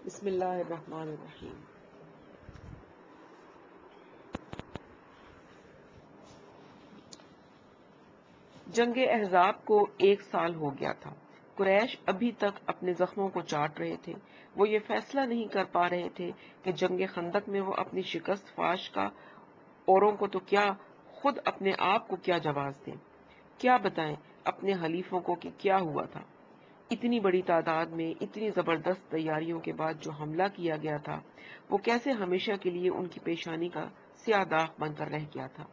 بسم اللہ الرحمن الرحیم۔ جنگ احزاب کو 1 سال ہو گیا تھا۔ قریش ابھی تک اپنے زخموں کو چاٹ رہے تھے۔ وہ یہ فیصلہ نہیں کر پا رہے تھے کہ جنگ خندق میں وہ اپنی شکست فاش کا اوروں کو تو کیا، خود اپنے آپ کو کیا جواز دیں۔ کیا بتائیں اپنے حلیفوں کو کہ کیا ہوا تھا۔ اتنی بڑی تعداد میں اتنی زبردست تیاریوں کے بعد جو حملہ کیا گیا تھا وہ کیسے ہمیشہ کے لیے ان کی پیشانی کا سیاہ داغ بن کر رہ گیا تھا۔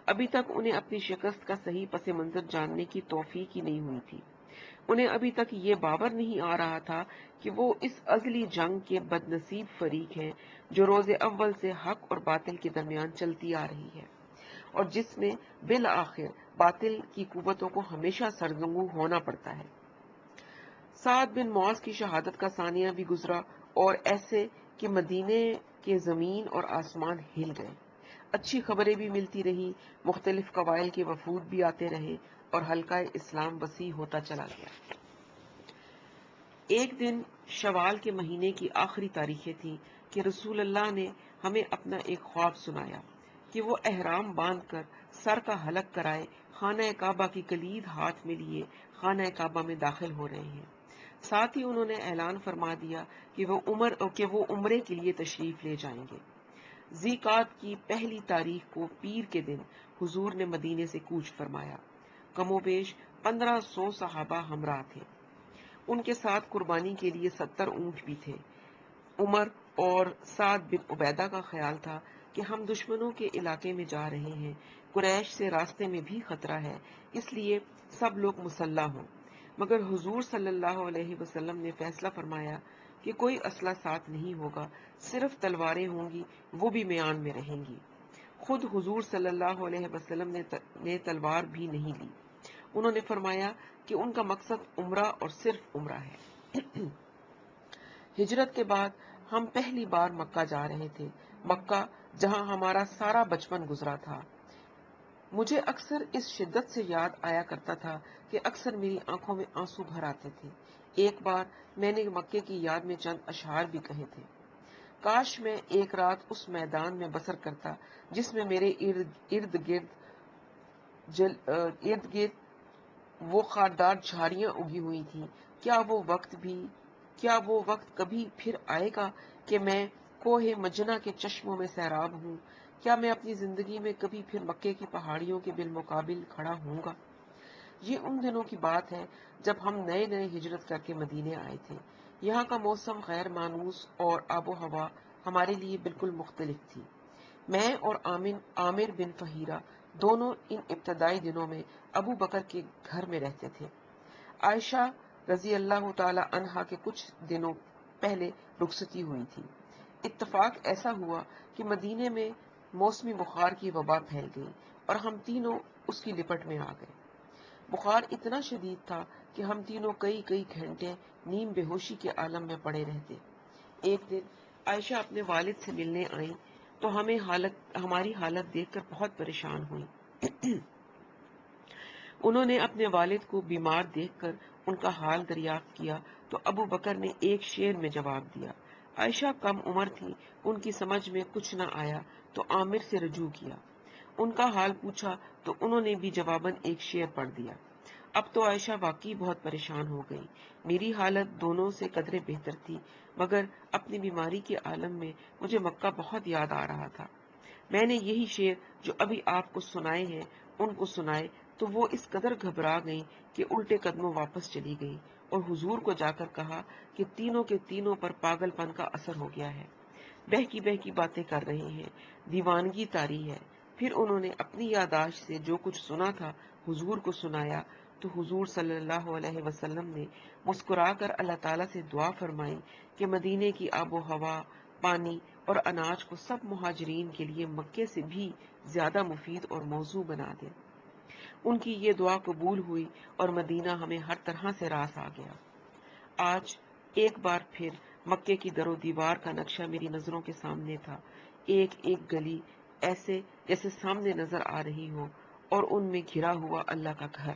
ابھی تک انہیں اپنی شکست کا صحیح پس منظر جاننے کی توفیق ہی نہیں ہوئی تھی۔ انہیں ابھی تک یہ باور نہیں آ رہا تھا کہ وہ اس ازلی جنگ کے بد نصیب فریق ہیں جو روز اول سے حق اور باطل کے درمیان چلتی آ رہی ہے، اور جس میں بالآخر باطل کی قوتوں کو ہمیشہ سرزنگوں ہونا پڑتا ہے۔ سعد بن معاذ کی شہادت کا ثانیہ بھی گزرا، اور ایسے کہ مدینے کے زمین اور آسمان ہل گئے۔ اچھی خبریں بھی ملتی رہی، مختلف قبائل کے وفود بھی آتے رہے، اور حلقہ اسلام وسیع ہوتا چلا گیا۔ ایک دن شوال کے مہینے کی آخری تاریخیں تھیں کہ رسول اللہ نے ہمیں اپنا ایک خواب سنایا کہ وہ احرام باندھ کر سر کا حلق کرائے خانہ کعبہ کی کلید ہاتھ میں لیے خانہ کعبہ میں داخل ہو رہے ہیں۔ ساتھ ہی انہوں نے اعلان فرما دیا کہ وہ عمرے کے لیے تشریف لے جائیں گے۔ ذی قعدہ کی پہلی تاریخ کو پیر کے دن حضور نے مدینے سے کوچ فرمایا۔ کم و بیش 1500 صحابہ ہمراہ تھے۔ ان کے ساتھ قربانی کے لیے 70 اونٹ بھی تھے۔ عمر اور سعد بن عبیدہ کا خیال تھا کہ ہم دشمنوں کے علاقے میں جا رہے ہیں، قریش سے راستے میں بھی خطرہ ہے، اس لیے سب لوگ مسلح ہوں۔ مگر حضور صلی اللہ علیہ وسلم نے فیصلہ فرمایا کہ کوئی اسلحہ ساتھ نہیں ہوگا، صرف تلواریں ہوں گی، وہ بھی میان میں رہیں گی۔ خود حضور صلی اللہ علیہ وسلم نے تلوار بھی نہیں لی۔ انہوں نے فرمایا کہ ان کا مقصد عمرہ اور صرف عمرہ ہے۔ ہجرت کے بعد ہم پہلی بار مکہ جا رہے تھے، مکہ جہاں ہمارا سارا بچپن گزرا تھا۔ مجھے اکثر اس شدت سے یاد آیا کرتا تھا کہ اکثر میری آنکھوں میں آنسو بھر آتے تھے۔ ایک بار میں نے مکے کی یاد میں چند اشعار بھی کہے تھے۔ کاش میں ایک رات اس میدان میں بسر کرتا جس میں میرے ارد گرد وہ خاردار جھاڑیاں اگی ہوئی تھیں۔ کیا وہ وقت کبھی پھر آئے گا کہ میں کوہ مجنہ کے چشموں میں سیراب ہوں؟ کیا میں اپنی زندگی میں کبھی پھر مکے کی پہاڑیوں کے بالمقابل کھڑا ہوں گا؟ یہ ان دنوں کی بات ہے جب ہم نئے نئے ہجرت کر کے مدینے آئے تھے۔ یہاں کا موسم غیر مانوس اور آب و ہوا ہمارے لیے بالکل مختلف تھی۔ میں اور عامر بن فہیرہ دونوں ان ابتدائی دنوں میں ابو بکر کے گھر میں رہتے تھے۔ عائشہ رضی اللہ تعالی عنہا کے کچھ دنوں پہلے رخصتی ہوئی تھی۔ اتفاق ایسا ہوا کہ مدینے میں موسمی بخار کی وبا پھیل گئی اور ہم تینوں اس کی لپٹ میں آ گئے۔ بخار اتنا شدید تھا کہ ہم تینوں کئی گھنٹے نیم بے ہوشی کے عالم میں پڑے رہتے۔ ایک دن عائشہ اپنے والد سے ملنے آئیں تو ہماری حالت دیکھ کر بہت پریشان ہوئی۔ انہوں نے اپنے والد کو بیمار دیکھ کر ان کا حال دریافت کیا تو ابو بکر نے ایک شعر میں جواب دیا۔ عائشہ کم عمر تھی، ان کی سمجھ میں کچھ نہ آیا تو عامر سے رجوع کیا۔ ان کا حال پوچھا تو انہوں نے بھی جواباً ایک شعر پڑھ دیا۔ اب تو عائشہ واقعی بہت پریشان ہو گئی۔ میری حالت دونوں سے قدرے بہتر تھی، مگر اپنی بیماری کے عالم میں مجھے مکہ بہت یاد آ رہا تھا۔ میں نے یہی شعر جو ابھی آپ کو سنائے ہیں ان کو سنائے تو وہ اس قدر گھبرا گئی کہ الٹے قدموں واپس چلی گئی اور حضور کو جا کر کہا کہ تینوں کے تینوں پر پاگل پن کا اثر ہو گیا ہے، بہکی باتیں کر رہے ہیں، دیوانگی طاری ہے۔ پھر انہوں نے اپنی یادداشت سے جو کچھ سنا تھا حضور کو سنایا تو حضور صلی اللہ علیہ وسلم نے مسکرا کر اللہ تعالیٰ سے دعا فرمائی کہ مدینے کی آب و ہوا، پانی اور اناج کو سب مہاجرین کے لیے مکے سے بھی زیادہ مفید اور موزوں بنا دے۔ ان کی یہ دعا قبول ہوئی اور مدینہ ہمیں ہر طرح سے راس آ گیا۔ آج ایک بار پھر مکے کی در و دیوار کا نقشہ میری نظروں کے سامنے تھا، ایک گلی ایسے جیسے سامنے نظر آ رہی ہو اور ان میں گھرا ہوا اللہ کا گھر۔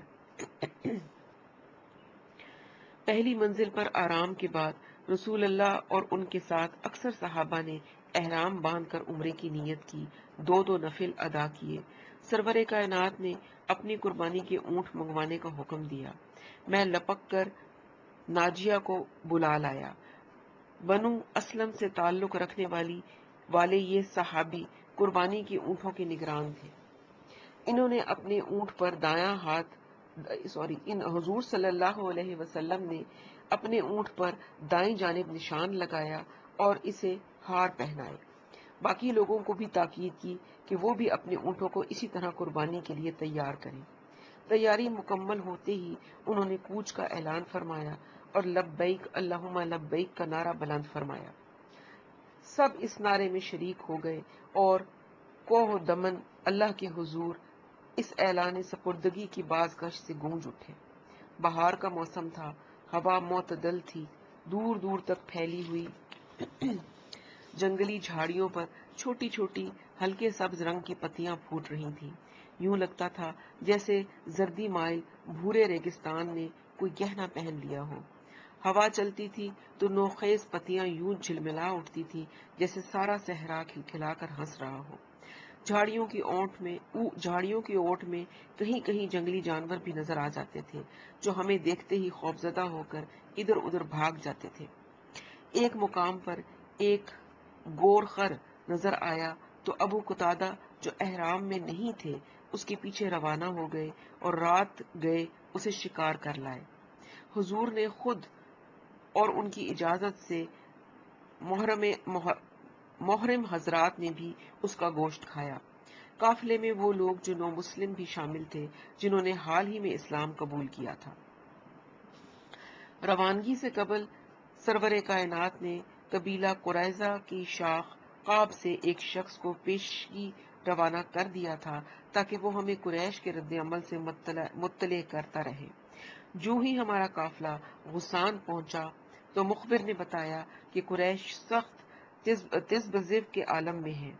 پہلی منزل پر آرام کے بعد رسول اللہ اور ان کے ساتھ اکثر صحابہ نے احرام باندھ کر عمرے کی نیت کی، دو دو نفل ادا کیے۔ سرور کائنات نے اپنی قربانی کے اونٹ منگوانے کا حکم دیا۔ میں لپک کر ناجیہ کو بلا لایا۔ بنو اسلم سے تعلق رکھنے والے یہ صحابی قربانی کے اونٹوں کے نگران تھے۔ انہوں نے اپنے اونٹ پر دایاں ہاتھ حضور صلی اللہ علیہ وسلم نے اپنے اونٹ پر دائیں جانب نشان لگایا اور اسے ہار پہنائے۔ باقی لوگوں کو بھی تاکید کی کہ وہ بھی اپنے اونٹوں کو اسی طرح قربانی کے لیے تیار کریں۔ تیاری مکمل ہوتے ہی انہوں نے کوچ کا اعلان فرمایا اور لبیک اللہم لبیک کا نعرہ بلند فرمایا۔ سب اس نعرے میں شریک ہو گئے اور کوہ دمن اللہ کے حضور اس اعلان سپردگی کی باز گشت سے گونج اٹھے۔ بہار کا موسم تھا، ہوا معتدل تھی، دور دور تک پھیلی ہوئی جنگلی جھاڑیوں پر چھوٹی چھوٹی ہلکے سبز رنگ کی پتیاں پھوٹ رہی تھیں۔ یوں لگتا تھا جیسے زردی مائل بھورے ریگستان نے کوئی گہنا پہن لیا ہو۔ ہوا چلتی تھی تو نوخیز پتیاں یوں جھلملا اٹھتی تھی جیسے سارا صحرا کھلکھلا کر ہنس رہا ہو۔ جھاڑیوں کی اوٹ میں کہیں کہیں جنگلی جانور بھی نظر آ جاتے تھے جو ہمیں دیکھتے ہی خوفزدہ ہو کر ادھر ادھر بھاگ جاتے تھے۔ ایک مقام پر ایک گورخر نظر آیا تو ابو قتادہ جو احرام میں نہیں تھے اس کے پیچھے روانہ ہو گئے اور رات گئے اسے شکار کر لائے۔ حضور نے خود اور ان کی اجازت سے محرم حضرات نے بھی اس کا گوشت کھایا۔ قافلے میں وہ لوگ جو نو مسلم بھی شامل تھے جنہوں نے حال ہی میں اسلام قبول کیا تھا۔ روانگی سے قبل سرور کائنات نے قبیلہ قریظہ کی شاخ قاب سے ایک شخص کو پیشگی روانہ کر دیا تھا تاکہ وہ ہمیں قریش کے رد عمل سے مطلع کرتا رہے۔ جو ہی ہمارا قافلہ غسان پہنچا تو مخبر نے بتایا کہ قریش سخت تذبذب کے عالم میں ہے۔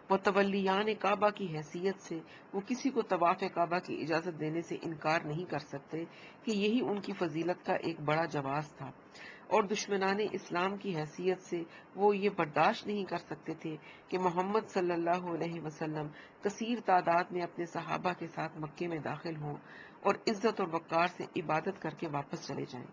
متولیان کعبہ کی حیثیت سے وہ کسی کو طواف کعبہ کی اجازت دینے سے انکار نہیں کر سکتے کہ یہی ان کی فضیلت کا ایک بڑا جواز تھا، اور دشمنان اسلام کی حیثیت سے وہ یہ برداشت نہیں کر سکتے تھے کہ محمد صلی اللہ علیہ وسلم کثیر تعداد میں اپنے صحابہ کے ساتھ مکے میں داخل ہوں اور عزت اور وقار سے عبادت کر کے واپس چلے جائیں۔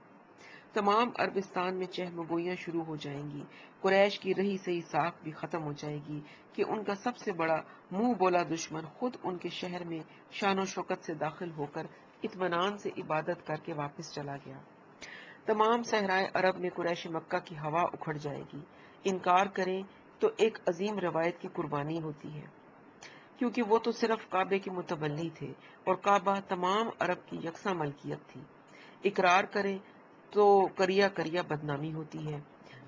تمام عربستان میں چہمگوئیاں شروع ہو جائیں گی، قریش کی رہی سہی ساکھ بھی ختم ہو جائے گی کہ ان کا سب سے بڑا منہ بولا دشمن خود ان کے شہر میں شان و شوکت سے داخل ہو کر اطمینان سے عبادت کر کے واپس چلا گیا۔ تمام صحرائے عرب میں قریش مکہ کی ہوا اکھڑ جائے گی۔ انکار کریں تو ایک عظیم روایت کی قربانی ہوتی ہے، کیونکہ وہ تو صرف کعبے کے متولی تھے اور کعبہ تمام عرب کی یکساں ملکیت تھی۔ اقرار کریں تو کریا بدنامی ہوتی ہے۔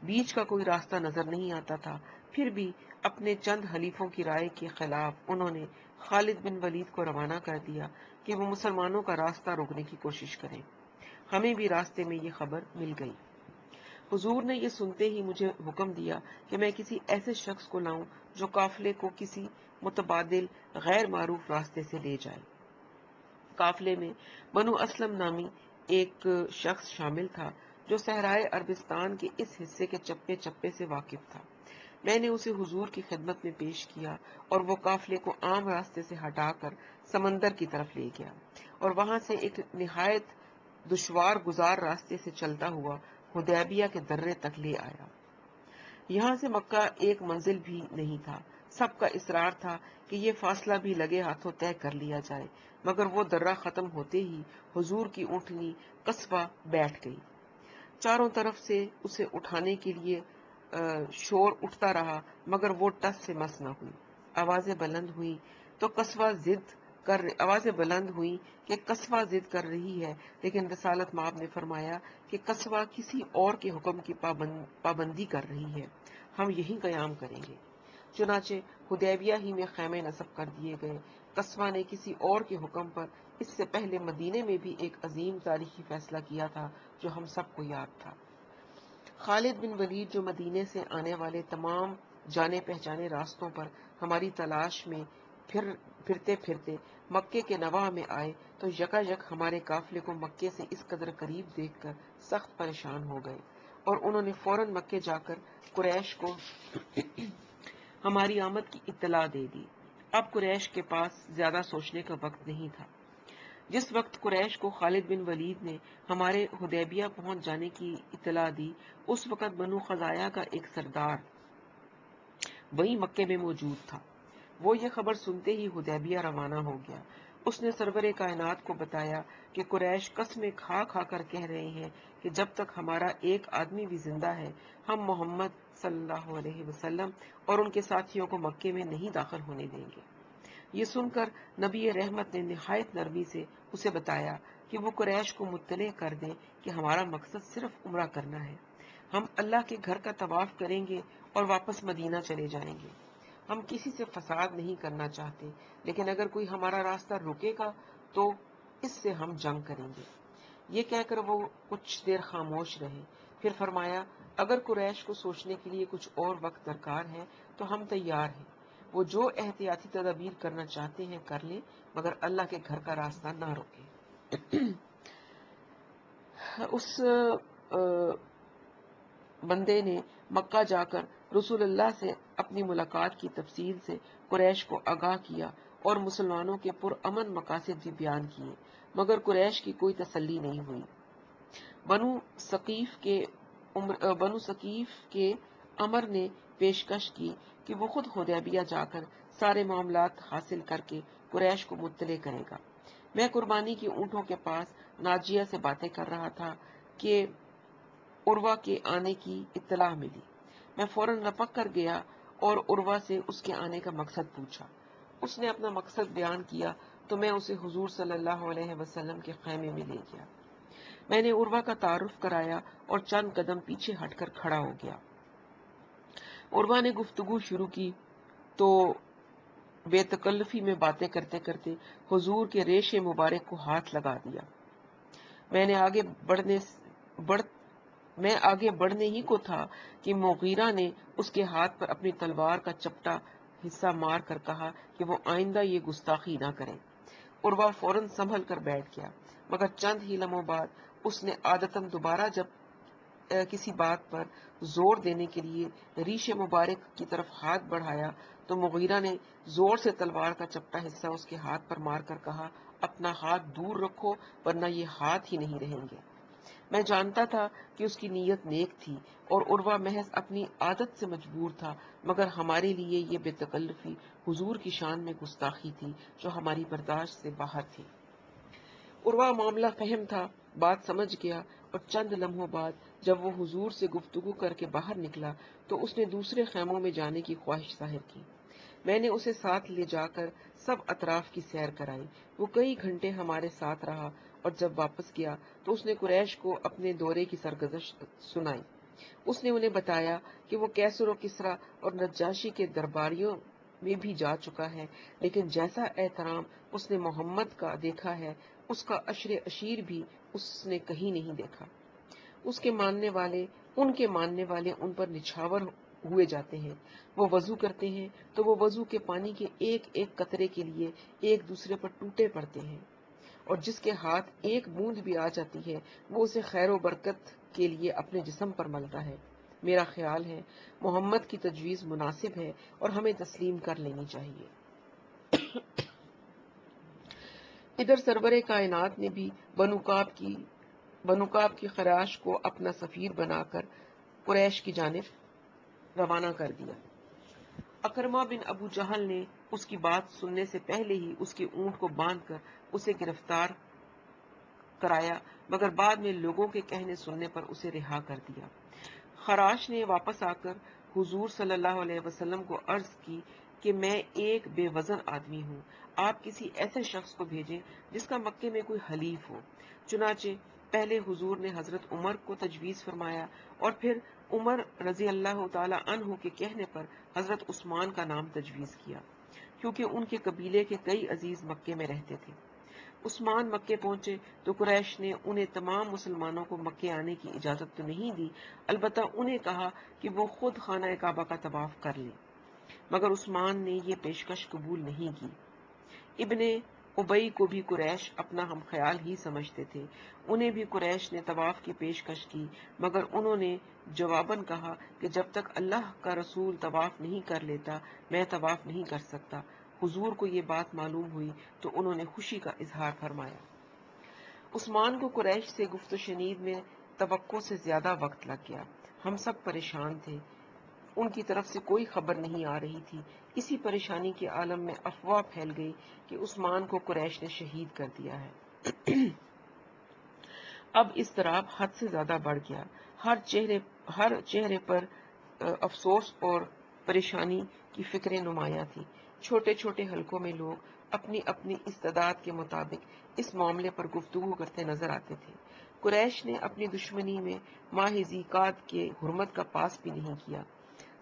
بیچ کا کوئی راستہ نظر نہیں آتا تھا، پھر بھی اپنے چند حلیفوں کی رائے کے خلاف انہوں نے خالد بن ولید کو روانہ کر دیا کہ وہ مسلمانوں کا راستہ روکنے کی کوشش کریں۔ ہمیں بھی راستے میں یہ خبر مل گئی۔ حضور نے یہ سنتے ہی مجھے حکم دیا کہ میں کسی ایسے شخص کو لاؤں جو قافلے کو کسی متبادل غیر معروف راستے سے لے جائے۔ قافلے میں بنو اسلم نامی ایک شخص شامل تھا جو صحرائے عربستان کے اس حصے کے چپے چپے سے واقف تھا۔ میں نے اسے حضور کی خدمت میں پیش کیا اور وہ قافلے کو عام راستے سے ہٹا کر سمندر کی طرف لے گیا اور وہاں سے ایک نہایت دشوار گزار راستے سے چلتا ہوا حدیبیہ کے درے تک لے آیا۔ یہاں سے مکہ ایک منزل بھی نہیں تھا۔ سب کا اصرار تھا کہ یہ فاصلہ بھی لگے ہاتھوں طے کر لیا جائے، مگر وہ درہ ختم ہوتے ہی حضور کی اونٹنی قصبہ بیٹھ گئی۔ چاروں طرف سے اسے اٹھانے کے لیے شور اٹھتا رہا مگر وہ ٹس سے مس نہ ہوئی۔ آوازیں بلند ہوئی کہ قصبہ ضد کر رہی ہے، لیکن رسالت مآب نے فرمایا کہ قصبہ کسی اور کے حکم کی پابندی کر رہی ہے، ہم یہی قیام کریں گے۔ چنانچہ حدیبیہ ہی میں خیمے نصب کر دیے گئے۔ قصبہ نے کسی اور کے حکم پر اس سے پہلے مدینے میں بھی ایک عظیم تاریخی فیصلہ کیا تھا جو ہم سب کو یاد تھا۔ خالد بن ولید جو مدینے سے آنے والے تمام جانے پہچانے راستوں پر ہماری تلاش میں پھرتے پھرتے مکے کے نواح میں آئے تو یکایک ہمارے قافلے کو مکے سے اس قدر قریب دیکھ کر سخت پریشان ہو گئے اور انہوں نے فوراً مکے جا کر قریش کو ہماری آمد کی اطلاع دے دی۔ اب قریش کے پاس زیادہ سوچنے کا وقت نہیں تھا۔ جس وقت قریش کو خالد بن ولید نے ہمارے حدیبیہ پہنچ جانے کی اطلاع دی، اس وقت بنو خزاعہ کا ایک سردار وہی مکے میں موجود تھا۔ وہ یہ خبر سنتے ہی حدیبیہ روانہ ہو گیا۔ اس نے سرور کائنات کو بتایا کہ قریش قسمیں کھا کھا کر کہہ رہے ہیں کہ جب تک ہمارا ایک آدمی بھی زندہ ہے ہم محمد صلی اللہ علیہ وسلم اور ان کے ساتھیوں کو مکے میں نہیں داخل ہونے دیں گے۔ یہ سن کر نبی رحمت نے نہایت نرمی سے اسے بتایا کہ وہ قریش کو مطلع کر دیں کہ ہمارا مقصد صرف عمرہ کرنا ہے، ہم اللہ کے گھر کا طواف کریں گے اور واپس مدینہ چلے جائیں گے۔ ہم کسی سے فساد نہیں کرنا چاہتے، لیکن اگر کوئی ہمارا راستہ روکے گا تو اس سے ہم جنگ کریں گے۔ یہ کہہ کر وہ کچھ دیر خاموش رہے، پھر فرمایا اگر قریش کو سوچنے کے لیے کچھ اور وقت درکار ہے تو ہم تیار ہیں، وہ جو احتیاطی تدابیر کرنا چاہتے ہیں کر لیں، مگر اللہ کے گھر کا راستہ نہ روکیں۔ اس بندے نے مکہ جا کر رسول اللہ سے اپنی ملاقات کی تفصیل سے قریش کو آگاہ کیا اور مسلمانوں کے پرامن مقاصد بھی بیان کیے، مگر قریش کی کوئی تسلی نہیں ہوئی۔ بنو ثقیف کے امر نے پیشکش کی کہ وہ خود حدیبیہ جا کر سارے معاملات حاصل کر کے قریش کو مطلع کرے گا۔ میں قربانی کی اونٹوں کے پاس ناجیہ سے باتیں کر رہا تھا کہ عروہ کے آنے کی اطلاع ملی۔ میں فوراً لپک کر گیا اور عروہ سے اس کے آنے کا مقصد پوچھا۔ اس نے اپنا مقصد بیان کیا تو میں اسے حضور صلی اللہ علیہ وسلم کے خیمے میں لے گیا۔ میں نے عروہ کا تعارف کرایا اور چند قدم پیچھے ہٹ کر کھڑا ہو گیا۔ عروہ نے گفتگو شروع کی تو بے تکلفی میں باتیں کرتے کرتے حضور کے ریش مبارک کو ہاتھ لگا دیا۔ میں آگے بڑھنے ہی کو تھا کہ مغیرہ نے اس کے ہاتھ پر اپنی تلوار کا چپٹا حصہ مار کر کہا کہ وہ آئندہ یہ گستاخی نہ کرے۔ عروہ فوراً سنبھل کر بیٹھ گیا، مگر چند ہی لمحوں بعد اس نے عادتاً دوبارہ جب کسی بات پر زور دینے کے لیے ریش مبارک کی طرف ہاتھ بڑھایا تو مغیرہ نے زور سے تلوار کا چپٹا حصہ اس کے ہاتھ پر مار کر کہا اپنا ہاتھ دور رکھو ورنہ یہ ہاتھ ہی نہیں رہیں گے۔ میں جانتا تھا کہ اس کی نیت نیک تھی اور عروہ محض اپنی عادت سے مجبور تھا، مگر ہمارے لیے یہ بے تکلفی حضور کی شان میں گستاخی تھی جو ہماری برداشت سے باہر تھی۔ عروہ معاملہ فہم تھا، بات سمجھ گیا اور چند لمحوں بعد جب وہ حضور سے گفتگو کر کے باہر نکلا تو اس نے دوسرے خیموں میں جانے کی خواہش ظاہر کی۔ میں نے اسے ساتھ لے جا کر سب اطراف کی سیر کرائی۔ وہ کئی گھنٹے ہمارے ساتھ رہا اور جب واپس گیا تو اس نے قریش کو اپنے دورے کی سرگزشت سنائی۔ اس نے انہیں بتایا کہ وہ کیسر و کسریٰ اور نجاشی کے درباریوں میں بھی جا چکا ہے، لیکن جیسا احترام اس نے محمد کا دیکھا ہے اس کا عشر عشیر بھی اس نے کہیں نہیں دیکھا۔ ان کے ماننے والے ان پر نچھاور ہوئے جاتے ہیں، وہ وضو کرتے ہیں تو وہ وضو کے پانی کے ایک ایک قطرے کے لیے ایک دوسرے پر ٹوٹے پڑتے ہیں، اور جس کے ہاتھ ایک بوند بھی آ جاتی ہے وہ اسے خیر و برکت کے لیے اپنے جسم پر ملتا ہے۔ میرا خیال ہے محمد کی تجویز مناسب ہے اور ہمیں تسلیم کر لینی چاہیے۔ ادھر سرور کائنات نے بھی بنو کعب کی خراش کو اپنا سفیر بنا کر قریش کی جانب روانہ کر دیا۔ اکرمہ بن ابو جہل نے اس کی بات سننے سے پہلے ہی اس کے اونٹ کو باندھ کر اسے گرفتار کرایا، مگر بعد میں لوگوں کے کہنے سننے پر اسے رہا کر دیا۔ خراش نے واپس آ کر حضور صلی اللہ علیہ وسلم کو عرض کی کہ میں ایک بے وزن آدمی ہوں، آپ کسی ایسے شخص کو بھیجیں جس کا مکے میں کوئی حلیف ہو۔ چنانچہ پہلے حضور نے حضرت عمر کو تجویز فرمایا اور پھر عمر رضی اللہ تعالی عنہ کے کہنے پر حضرت عثمان کا نام تجویز کیا، کیونکہ ان کے قبیلے کے کئی عزیز مکے میں رہتے تھے۔ عثمان مکے پہنچے تو قریش نے انہیں تمام مسلمانوں کو مکے آنے کی اجازت تو نہیں دی، البتہ انہیں کہا کہ وہ خود خانہ کعبہ کا طواف کر لیں۔ مگر عثمان نے یہ پیشکش قبول نہیں کی۔ ابن ابئی کو بھی قریش اپنا ہم خیال ہی سمجھتے تھے، انہیں بھی قریش نے طواف کی پیشکش کی، مگر انہوں نے جواباً کہا کہ جب تک اللہ کا رسول طواف نہیں کر لیتا میں طواف نہیں کر سکتا۔ حضور کو یہ بات معلوم ہوئی تو انہوں نے خوشی کا اظہار فرمایا۔ عثمان کو قریش سے گفت و شنید میں توقع سے زیادہ وقت لگ گیا، ہم سب پریشان تھے، ان کی طرف سے کوئی خبر نہیں آ رہی تھی۔ اسی پریشانی کے عالم میں افواہ پھیل گئی کہ عثمان کو قریش نے شہید کر دیا ہے۔ اب اضطراب حد سے زیادہ بڑھ گیا، ہر چہرے پر افسوس اور پریشانی کی فکریں نمایاں تھی۔ چھوٹے چھوٹے حلقوں میں لوگ اپنی اپنی استعداد کے مطابق اس معاملے پر گفتگو کرتے نظر آتے تھے۔ قریش نے اپنی دشمنی میں ماہ ذی قعدہ کے حرمت کا پاس بھی نہیں کیا۔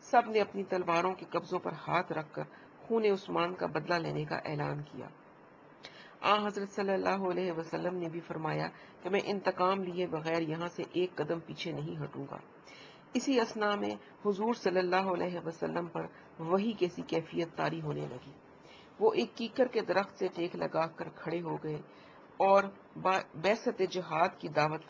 سب نے اپنی تلواروں کے قبضوں پر ہاتھ رکھ کر خون عثمان کا بدلہ لینے کا اعلان کیا۔ حضرت صلی اللہ علیہ وسلم نے بھی فرمایا کہ میں انتقام لیے بغیر یہاں سے ایک قدم پیچھے نہیں ہٹوں گا۔ اسی اثنا میں حضور صلی اللہ علیہ وسلم پر وحی کیسی کیفیت طاری ہونے لگی۔ وہ ایک کیکر کے درخت سے ٹیک لگا کر کھڑے ہو گئے اور بیعت جہاد کی دعوت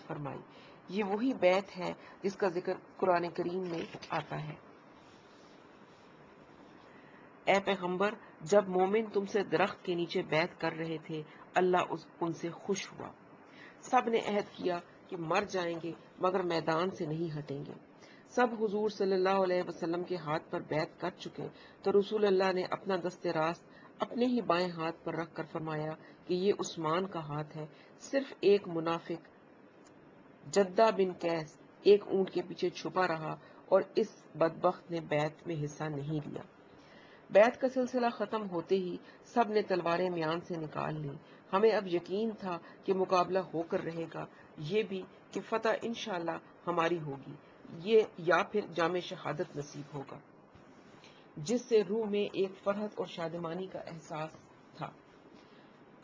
فرمائی۔ یہ وہی بیعت ہے جس کا ذکر قرآن کریم میں آتا ہے، اے پیغمبر جب مومن تم سے درخت کے نیچے بیعت کر رہے تھے اللہ ان سے خوش ہوا۔ سب نے عہد کیا کہ مر جائیں گے مگر میدان سے نہیں ہٹیں گے۔ سب حضور صلی اللہ علیہ وسلم کے ہاتھ پر بیعت کر چکے تو رسول اللہ نے اپنا دست راست اپنے ہی بائیں ہاتھ پر رکھ کر فرمایا کہ یہ عثمان کا ہاتھ ہے۔ صرف ایک منافق جدہ بن قیس ایک اونٹ کے پیچھے چھپا رہا اور اس بدبخت نے بیعت میں حصہ نہیں لیا۔ بیعت کا سلسلہ ختم ہوتے ہی سب نے تلواریں میان سے نکال لی۔ ہمیں اب یقین تھا کہ مقابلہ ہو کر رہے گا، یہ بھی کہ فتح انشاءاللہ ہماری ہوگی، یہ یا پھر جام شہادت نصیب ہوگا، جس سے روح میں ایک فرحت اور شادمانی کا احساس تھا۔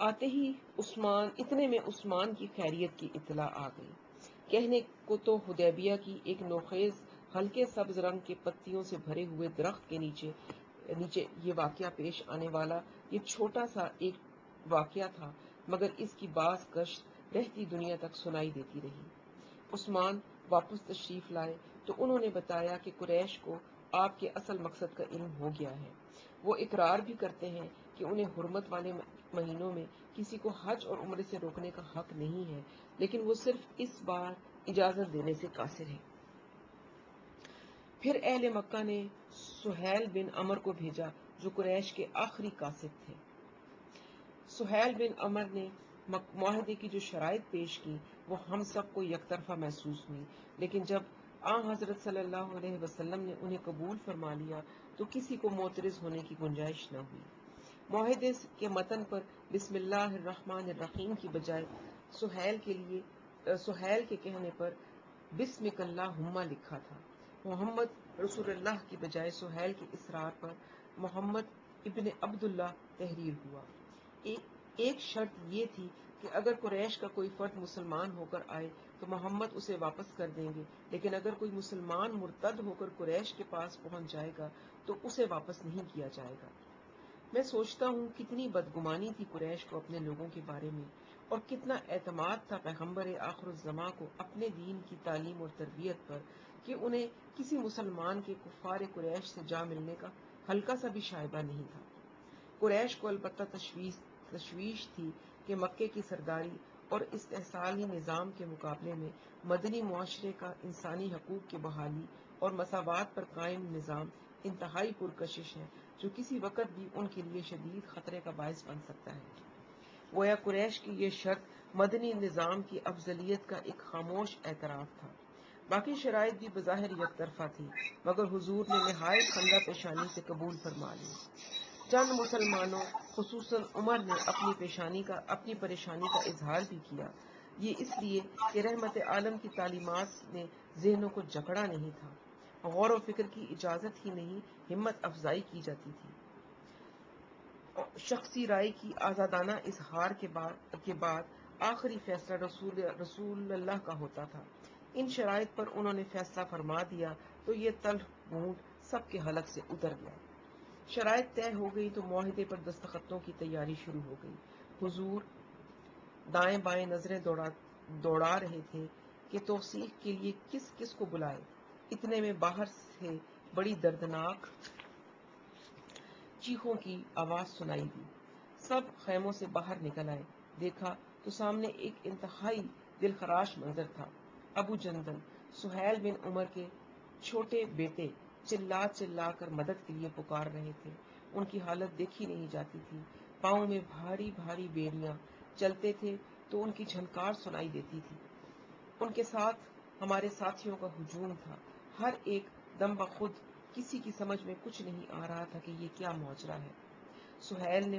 آتے ہی اتنے میں عثمان کی خیریت کی اطلاع آ گئی۔ کہنے کو تو حدیبیہ کی ایک نوخیز ہلکے سبز رنگ کے پتیوں سے بھرے ہوئے درخت کے نیچے یہ واقعہ پیش آنے والا یہ چھوٹا سا ایک واقعہ تھا، مگر اس کی باز گشت رہتی دنیا تک سنائی دیتی رہی۔ عثمان واپس تشریف لائے تو انہوں نے بتایا کہ قریش کو آپ کے اصل مقصد کا علم ہو گیا ہے۔ وہ اقرار بھی کرتے ہیں کہ انہیں حرمت والے مہینوں میں کسی کو حج اور عمرے سے روکنے کا حق نہیں ہے، لیکن وہ صرف اس بار اجازت دینے سے قاصر ہیں۔ پھر اہل مکہ نے سہیل بن عمر کو بھیجا جو قریش کے آخری قاصد تھے۔ سہیل بن عمر نے معاہدے کی جو شرائط پیش کی وہ ہم سب کو یک طرفہ محسوس ہوئی، لیکن جب حضرت صلی اللہ علیہ وسلم نے انہیں قبول فرما لیا تو کسی کو معترض ہونے کی گنجائش نہ ہوئی۔ معاہدے کے متن پر بسم اللہ الرحمن الرحیم کی بجائے سہیل کے کہنے پر بسمک اللہم لکھا تھا۔ محمد رسول اللہ کی بجائے سہیل کے اصرار پر محمد ابن عبداللہ تحریر ہوا۔ ایک شرط یہ تھی کہ اگر قریش کا کوئی فرد مسلمان ہو کر آئے تو محمد اسے واپس کر دیں گے، لیکن اگر کوئی مسلمان مرتد ہو کر قریش کے پاس پہنچ جائے گا تو اسے واپس نہیں کیا جائے گا۔ میں سوچتا ہوں کتنی بدگمانی تھی قریش کو اپنے لوگوں کے بارے میں، اور کتنا اعتماد تھا پیغمبر آخر الزماں کو اپنے دین کی تعلیم اور تربیت پر کہ انہیں کسی مسلمان کے کفار قریش سے جا ملنے کا ہلکا سا بھی شائبہ نہیں تھا۔ قریش کو البتہ تشویش تھی کہ مکے کی سرداری اور استحصالی نظام کے مقابلے میں مدنی معاشرے کا انسانی حقوق کی بحالی اور مساوات پر قائم نظام انتہائی پرکشش ہے، جو کسی وقت بھی ان کے لیے شدید خطرے کا باعث بن سکتا ہے۔ گویا قریش کی یہ شرط مدنی نظام کی افضلیت کا ایک خاموش اعتراف تھا۔ باقی شرائط بھی بظاہر یک طرفہ تھی، مگر حضور نے نہایت خندہ پیشانی سے قبول فرما لی۔ چند مسلمانوں خصوصاً عمر نے اپنی پریشانی کا اظہار بھی کیا، یہ اس لیے کہ رحمت عالم کی تعلیمات نے ذہنوں کو جکڑا نہیں تھا، غور و فکر کی اجازت ہی نہیں ہمت افزائی کی جاتی تھی، شخصی رائے کی آزادانہ اظہار کے بعد آخری فیصلہ رسول اللہ کا ہوتا تھا۔ ان شرائط پر انہوں نے فیصلہ فرما دیا تو یہ تلخ گھونٹ سب کے حلق سے اتر گیا۔ شرائط طے ہو گئی تو معاہدے پر دستخطوں کی تیاری شروع ہو گئی۔ حضور دائیں بائیں نظریں دوڑا رہے تھے کہ توثیق کے لیے کس کس کو بلائے۔ اتنے میں باہر سے بڑی دردناک چیخوں کی آواز سنائی دی۔ سب خیموں سے باہر نکل آئے۔ دیکھا تو سامنے ایک انتہائی دلخراش منظر تھا۔ ابو جندل سہیل بن عمر کے چھوٹے بیٹے چلا چلا کر مدد کے لیے پکار رہے تھے۔ ان کی حالت دیکھی نہیں جاتی تھی۔ پاؤں میں بھاری بھاری بیڑیاں، چلتے تھے تو ان کی جھنکار سنائی دیتی تھی۔ ان کے ساتھ ہمارے ساتھیوں کا ہجوم تھا۔ ہر ایک دم بخود کسی کی سمجھ میں کچھ نہیں آ رہا تھا کہ یہ کیا ماجرا ہے۔ سہیل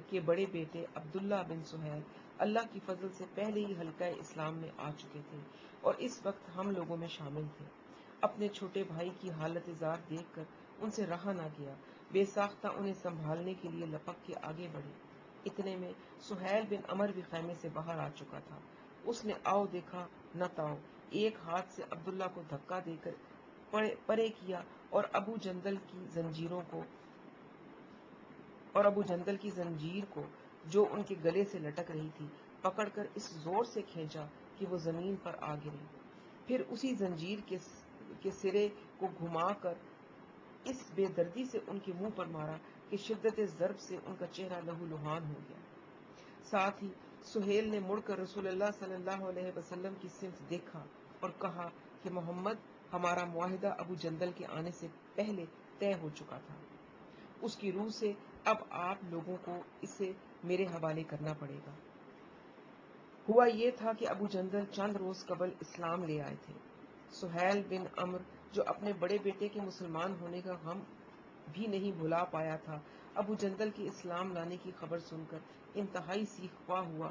کے بڑے بیٹے عبداللہ بن سہیل اللہ کی فضل سے پہلے ہی حلقہ اسلام میں آ چکے تھے اور اس وقت ہم لوگوں میں شامل تھے۔ اپنے چھوٹے بھائی کی حالت زار دیکھ کر ان سے رہا نہ گیا۔ بے ساختہ انہیں سنبھالنے کے لیے لپک کے آگے بڑھے۔ اتنے میں سہیل بن عمر بھی خیمے سے باہر آ چکا تھا۔ اس نے آؤ دیکھا نہ تاؤ، ایک ہاتھ سے عبداللہ کو دھکا دے کر پرے کیا اور ابو جندل کی زنجیر کو جو ان کے گلے سے لٹک رہی تھی پکڑ کر اس زور سے کھینچا کہ وہ زمین پر آ گرے۔ پھر اسی زنجیر کے سرے کو گھما کر اس بے دردی سے ان کے منہ پر مارا کہ شدت ضرب سے ان کا چہرہ لہو لہان ہو گیا۔ ساتھ ہی سہیل نے مڑ کر رسول اللہ صلی اللہ علیہ وسلم کی سمت دیکھا اور کہا کہ محمد، ہمارا معاہدہ ابو جندل کے آنے سے پہلے طے ہو چکا تھا۔ اس کی روح سے اب آپ لوگوں کو اسے میرے حوالے کرنا پڑے گا۔ ہوا یہ تھا کہ ابو جندل چند روز قبل اسلام لے آئے تھے۔ سہیل بن عمر جو اپنے بڑے بیٹے کے مسلمان ہونے کا غم بھی نہیں بھلا پایا تھا، ابو جندل کے اسلام لانے کی خبر سن کر انتہائی سیخ خواہ ہوا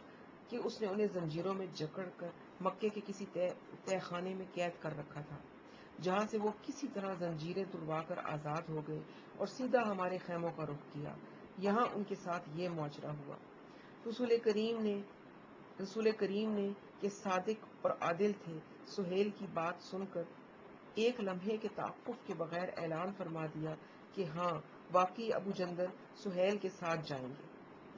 کہ اس نے انہیں زنجیروں میں جکڑ کر مکے کے کسی تہہ خانے میں قید کر رکھا تھا، جہاں سے وہ کسی طرح زنجیریں تڑوا کر آزاد ہو گئے اور سیدھا ہمارے خیموں کا رخ کیا۔ یہاں ان کے ساتھ یہ ماجرا ہوا۔ رسول کریم نے کہ صادق اور عادل تھے، سہیل کی بات سن کر ایک لمحے کے توقف کے بغیر اعلان فرما دیا کہ ہاں، واقعی ابو جندل سہیل کے ساتھ جائیں گے۔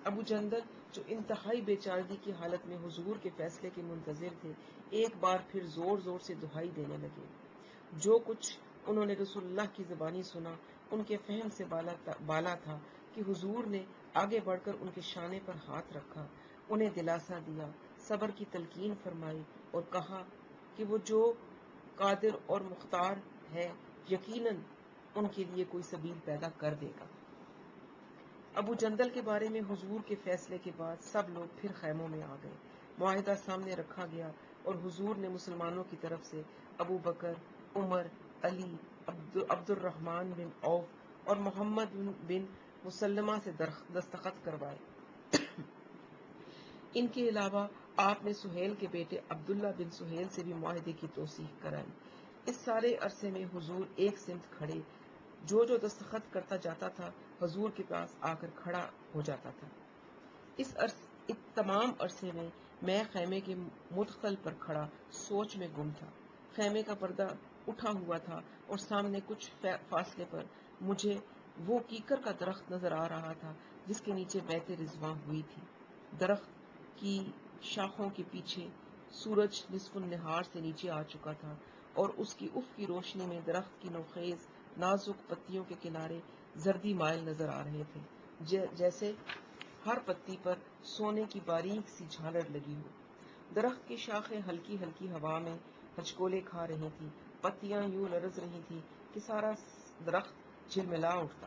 ابو جندل جو انتہائی بے چارگی کی حالت میں حضور کے فیصلے کے منتظر تھے، ایک بار پھر زور زور سے دہائی دینے لگے۔ جو کچھ انہوں نے رسول اللہ کی زبانی سنا ان کے فہم سے بالا تھا کہ حضور نے آگے بڑھ کر ان کے شانے پر ہاتھ رکھا، انہیں دلاسا دیا، صبر کی تلقین فرمائی اور کہا کہ وہ جو قادر اور مختار ہے یقیناً ان کے لیے کوئی سبیل پیدا کر دے گا۔ ابو جندل کے بارے میں حضور کے فیصلے کے بعد سب لوگ پھر خیموں میں آ گئے۔ معاہدہ سامنے رکھا گیا اور حضور نے مسلمانوں کی طرف سے ابو بکر، عمر، علی، عبد الرحمن بن عوف اور محمد بن مسلمہ سے دستخط کروائے۔ ان کے علاوہ آپ نے سہیل کے بیٹے عبداللہ بن سہیل سے بھی معاہدے کی توثیق کرائی۔ اس سارے عرصے میں حضور ایک سمت کھڑے، جو دستخط کرتا جاتا تھا حضور کے پاس آ کر کھڑا ہو جاتا تھا۔ اس تمام عرصے میں خیمے کے مدخل پر کھڑا سوچ میں گم تھا۔ خیمے کا پردہ اٹھا ہوا تھا اور سامنے کچھ فاصلے پر مجھے وہ کیکر کا درخت نظر آ رہا تھا جس کے نیچے بیت رضوان ہوئی تھی۔ درخت کی شاخوں کے پیچھے سورج نصف النہار سے نیچے آ چکا تھا اور اس کی افق کی روشنی میں درخت کی نوخیز نازک پتیوں کے کنارے زردی مائل نظر آ رہے تھے، جیسے ہر پتی پر سونے کی باریک سی جھالر لگی ہو۔ درخت کی شاخیں ہلکی ہلکی ہوا میں ہچکولے کھا رہی تھی، پتیاں یوں لرز رہی تھی کہ سارا درخت جھلملا اٹھتا۔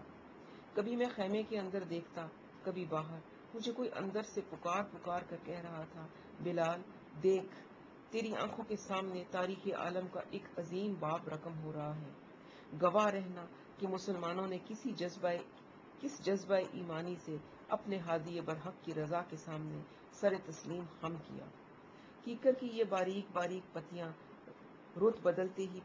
کبھی میں خیمے کے اندر دیکھتا، کبھی باہر۔ مجھے کوئی اندر سے پکار پکار کر کہہ رہا تھا، بلال دیکھ، تیری آنکھوں کے سامنے تاریخ عالم کا ایک عظیم باب رقم ہو رہا ہے۔ گواہ رہنا کہ مسلمانوں نے کس جذبہ ایمانی سے اپنے ہادی برحق کی رضا کے سامنے سر تسلیم خم کیا۔ کیکر کی یہ باریک باریک پتیاں رت بدلتے ہی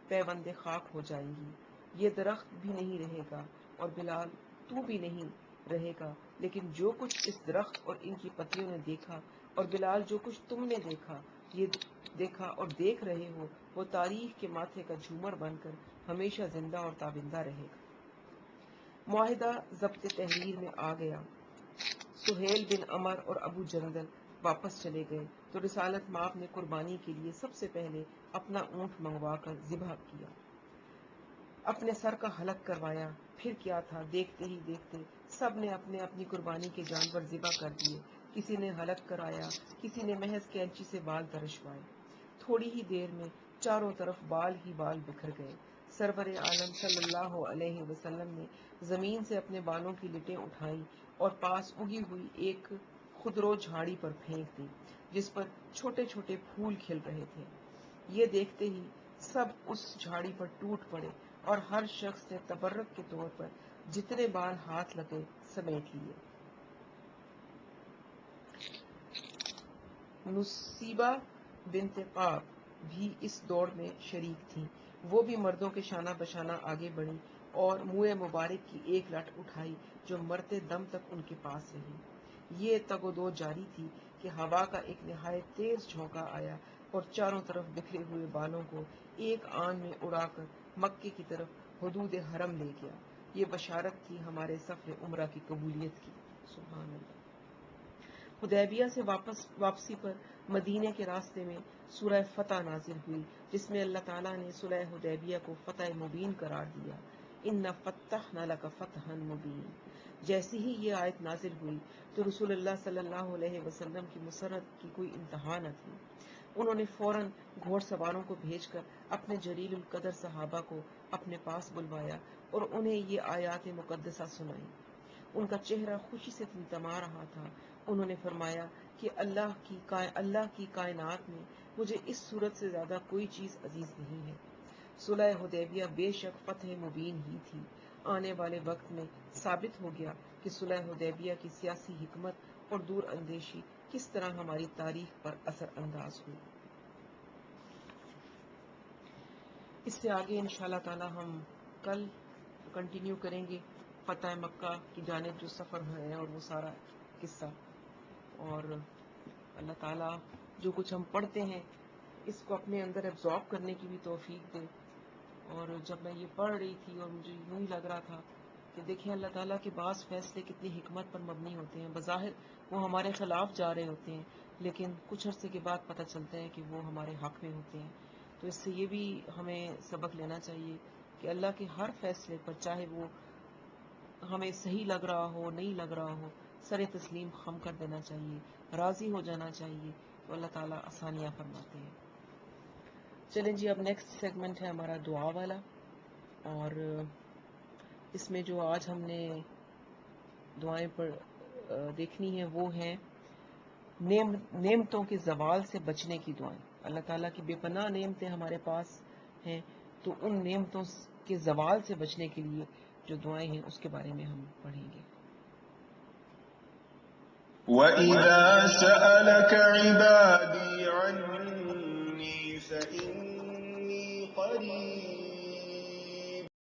پیوند خاک ہو جائیں گی۔ یہ درخت بھی نہیں رہے گا اور بلال تو بھی نہیں رہے گا، لیکن جو کچھ اس درخت اور ان کی پتیوں نے دیکھا اور بلال جو کچھ تم نے دیکھا اور دیکھ رہے ہو وہ تاریخ کے ماتھے کا جھومر بن کر ہمیشہ زندہ اور تابندہ رہے گا۔ معاہدہ ضبط تحریر میں آ گیا۔ سہیل بن عمر اور ابو جندل واپس چلے گئے تو رسالت مآب نے قربانی کے لیے سب سے پہلے اپنا اونٹ منگوا کر ذبح کیا، اپنے سر کا حلق کروایا۔ پھر کیا تھا، دیکھتے ہی دیکھتے سب نے اپنے اپنی قربانی کے جانور ذبح کر دیے۔ کسی نے حلق کرایا، کسی نے محض کینچی سے بال ترشوائے۔ تھوڑی ہی دیر میں چاروں طرف بال ہی بال بکھر گئے۔ سرور عالم صلی اللہ علیہ وسلم نے زمین سے اپنے بالوں کی لٹیں اٹھائیں اور پاس اگی ہوئی ایک خودرو جھاڑی پر پھینک دی جس پر چھوٹے چھوٹے پھول کھل رہے تھے۔ یہ دیکھتے ہی سب اس جھاڑی پر ٹوٹ پڑے اور ہر شخص نے تبرک کے طور پر جتنے بال ہاتھ لگے سمیٹ لیے۔ نصیبہ بنت قعب بھی اس دوڑ میں شریک تھیں۔ وہ بھی مردوں کے شانہ بشانہ آگے بڑھی اور منہ مبارک کی ایک لٹ اٹھائی جو مرتے دم تک ان کے پاس رہی۔ یہ تگ و دو جاری تھی کہ ہوا کا ایک نہایت تیز جھونکا آیا اور چاروں طرف بکھرے ہوئے بالوں کو ایک آن میں اڑا کر مکے کی طرف حدود حرم لے گیا۔ یہ بشارت تھی ہمارے سفر عمرہ کی قبولیت کی۔ سبحان اللہ۔ حدیبیہ سے واپسی پر مدینے کے راستے میں سورہ فتح نازل ہوئی جس میں اللہ تعالیٰ نے صلح حدیبیہ کو فتح مبین قرار دیا۔ اِنَّا فَتَحْنَا لَكَ فَتْحًا مُبِینًا۔ جیسی ہی یہ آیت نازل ہوئی تو رسول اللہ صلی اللہ علیہ وسلم کی مسرت کی کوئی انتہا نہ تھی۔ انہوں نے فوراً گھوڑ سواروں کو بھیج کر اپنے جلیل القدر صحابہ کو اپنے پاس بلوایا اور انہیں یہ آیات مقدسہ سنائی۔ ان کا چہرہ خوشی سے تمتما رہا تھا۔ انہوں نے فرمایا کہ اللہ کی کائنات میں مجھے اس صورت سے زیادہ کوئی چیز عزیز نہیں ہے۔ صلح حدیبیہ بے شک فتح مبین ہی تھی۔ آنے والے وقت میں ثابت ہو گیا کہ صلح حدیبیہ کی سیاسی حکمت اور دور اندیشی کس طرح ہماری تاریخ پر اثر انداز ہوئی۔ اس سے آگے انشاءاللہ تعالی ہم کل کنٹینیو کریں گے فتح مکہ کی جانب جو سفر ہے اور وہ سارا قصہ، اور اللہ تعالیٰ جو کچھ ہم پڑھتے ہیں اس کو اپنے اندر ایبزارب کرنے کی بھی توفیق دے۔ اور جب میں یہ پڑھ رہی تھی اور مجھے یوں ہی لگ رہا تھا کہ دیکھیں اللہ تعالیٰ کے بعض فیصلے کتنی حکمت پر مبنی ہوتے ہیں، بظاہر وہ ہمارے خلاف جا رہے ہوتے ہیں لیکن کچھ عرصے کے بعد پتہ چلتا ہے کہ وہ ہمارے حق میں ہوتے ہیں۔ تو اس سے یہ بھی ہمیں سبق لینا چاہیے کہ اللہ کے ہر فیصلے پر چاہے وہ ہمیں صحیح لگ رہا ہو نہیں لگ رہا ہو سر تسلیم خم کر دینا چاہیے، راضی ہو جانا چاہیے، تو اللہ تعالیٰ آسانیاں فرماتے ہیں۔ چلیں جی، اب نیکسٹ سیگمنٹ ہے ہمارا دعا والا، اور اس میں جو آج ہم نے دعائیں پر دیکھنی ہیں وہ ہیں نعمتوں کے زوال سے بچنے کی دعائیں۔ اللہ تعالیٰ کی بے پناہ نعمتیں ہمارے پاس ہیں، تو ان نعمتوں کے زوال سے بچنے کے لیے جو دعائیں ہیں اس کے بارے میں ہم پڑھیں گے۔ وَإِذَا سَأَلَكَ عِبَادِي عَنِّي فَإِنِّي قَرِيبٌ